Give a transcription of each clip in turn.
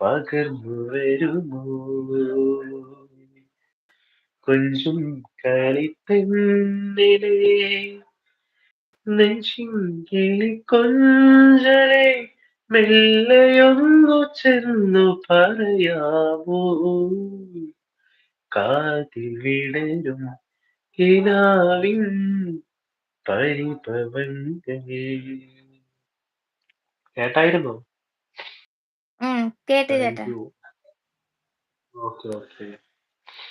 പകർന്നു വരുമോ കൊഞ്ചും കളിപ്പെണ്ണിനെ നെഞ്ചിൻ കിളിക്കൊഞ്ചലെ മെല്ലെയൊന്നു ചെന്നു പറയാമോ കാതിൽ വിടരും കിനാവിൻ പരിഭവങ്ങൾ കേട്ടായിരുന്നോ? കേട്ടു താങ്ക് ചേട്ടാ. യു. Okay okay.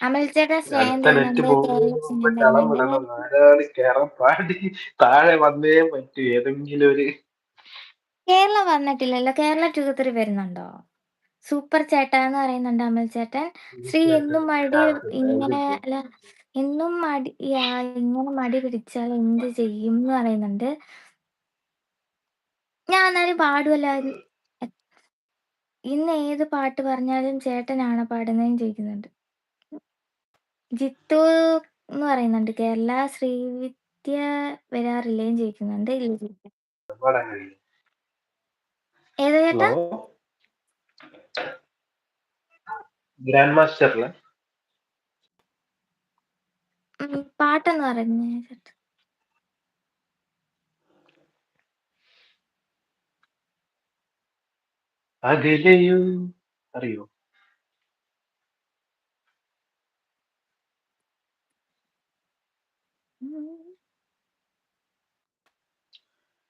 അമൽ ചേട്ടാ സ്നേഹം അടുത്ത നെറ്റ് തരുന്നുണ്ട്, കേരള പോകുന്നതിന് മുമ്പ് സ്നേഹം കളം തരുന്നുണ്ട്. വിടണം. നാലാള് കേറാൻ പാടി താഴെ വന്നേ പറ്റൂ. ഏതെങ്കിലും ഒരു കേരള വന്നിട്ടില്ലല്ലോ. കേരള ടൂർ വരുന്നുണ്ടോ? സൂപ്പർ ചേട്ടാ എന്ന് പറയുന്നുണ്ട് അമൽ ചേട്ടൻ. ശ്രീ എന്നും മടി ഇങ്ങനെ അല്ല, എന്നും മടി ഇങ്ങനെ മടി പിടിച്ചാൽ എന്ത് ചെയ്യും എന്ന് പറയുന്നുണ്ട്. ഞാൻ എന്നാലും പാടുമല്ലോ. ഇന്ന് ഏത് പാട്ട് പറഞ്ഞാലും ചേട്ടനാണ് പാടുന്നതെന്ന് ചോദിക്കുന്നുണ്ട്. ജിത്തു എന്ന് പറയുന്നുണ്ട് കേരള. ശ്രീവിദ്യ വരാറില്ലേന്ന് ചോദിക്കുന്നുണ്ട്. ഇല്ല ചേട്ടാ. പാടാൻ കഴിയും. ഏതാ ചേട്ടാ? ഹലോ, ഗ്രാൻഡ് മാസ്റ്ററില് പാട്ടെന്ന് പറഞ്ഞേ ചേട്ടാ. അകലെയോ അറിയോ?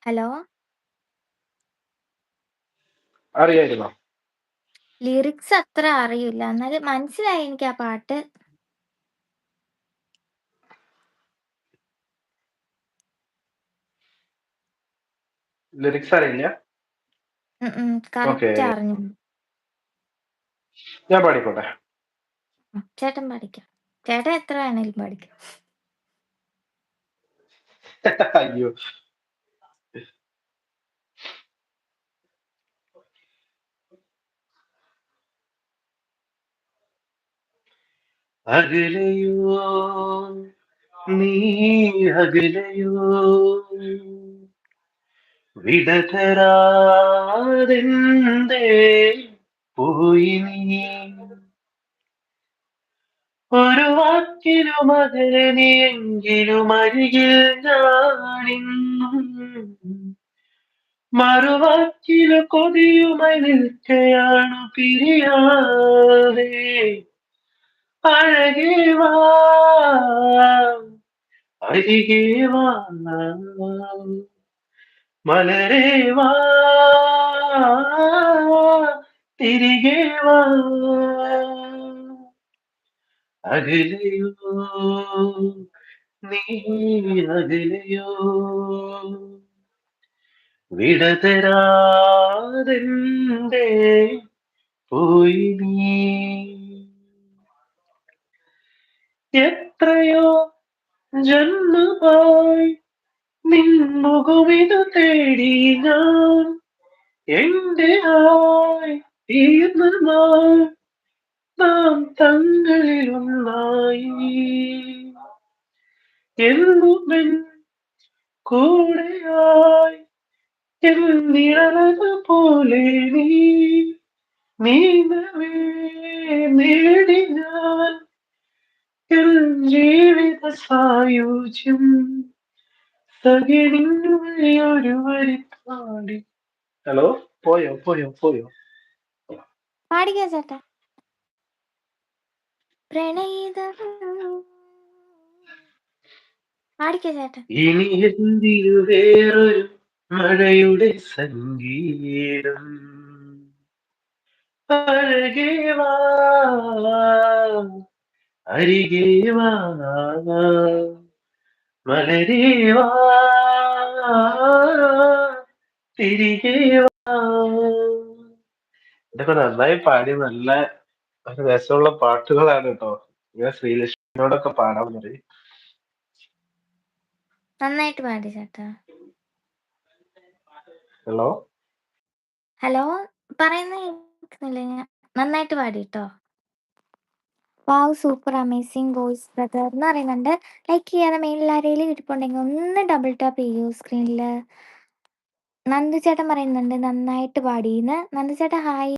ഹലോ, അറിയായിരുന്നോ? ലിറിക്സ് അത്ര അറിയില്ല, എന്നാലും മനസ്സിലായി എനിക്ക് ആ പാട്ട്. ലിറിക്സ് അറിയില്ല? ഓക്കെ, കറക്റ്റ് അറിഞ്ഞു. ഞാൻ പാടിക്കോട്ടെ. ചേട്ടൻ പഠിക്കാം. ചേട്ടൻ എത്ര വേണേലും പഠിക്കാം. അയ്യോ. അകലെയോ നീ, അകലെയോ വിടതരാതെന്തേ പോയി നീ, ഒരു വാക്കിലും അകലെ നീയെങ്കിലും അരികിൽ ഞാനിന്നും, മറുവാക്കില് കൊതിയുമായി നിൽക്കയാണു പിരിയാതെ, അഴകേ വാ അരികേ വാ മലരേ വാ തിരികെ വാ, അകലെയോ നീ, അകലെയോ വിടതരാതെന്തേ പോയി നീ, എത്രയോ ജന്മമായി നിൻമുഖമിതു തേടി ഞാൻ, എന്റെ ആയി തീർന്ന നാം തങ്ങളിലൊന്നായി, എന്നുമെൻ കൂടെയായി എന്നിഴലത് പോലെ നീ, നീനവേ നേടി ഞാൻ എൻ ജീവിത സായുജ്യം, സഖിനിന്നുള്ളിൽ ഒരു വരി പാടി. ഹലോ, പോയോ പോയോ പോയോ? പാടിക്കാ ചേട്ടാ. പ്രണയിത പാടിക്കാ ചേട്ടാ. ഇനി എന്തിനു വേറൊരു മഴയുടെ സംഗീതം, അഴകേ വാ അരികേ വാ മലരേ വാ തിരികെ വാ. ഇതൊക്കെ നന്നായി പാടി, നല്ല രസമുള്ള പാട്ടുകളാണ് കേട്ടോ. ഞാൻ ശ്രീലക്ഷ്മിയോടൊക്കെ പാടാൻ പറയും. നന്നായിട്ട് പാടി ചേട്ടാ. ഹലോ, ഹലോ, പറയുന്ന കേൾക്കുന്നില്ല ഞാൻ. നന്നായിട്ട് പാടി കേട്ടോ. വാവ്, സൂപ്പർ അമേസിങ് വോയിസ് ബ്രദർ എന്ന് പറയുന്നുണ്ട്. ലൈക്ക് ചെയ്യാതെ മെയിലിൽ ആരെങ്കിലും ഇരിപ്പുണ്ടെങ്കിൽ ഒന്ന് ഡബിൾ ടാപ്പ് ചെയ്യൂ സ്ക്രീനിൽ. നന്ദു ചേട്ടൻ പറയുന്നുണ്ട് നന്നായിട്ട് പാടീന്ന്. നന്ദു ചേട്ടാ ഹായ്.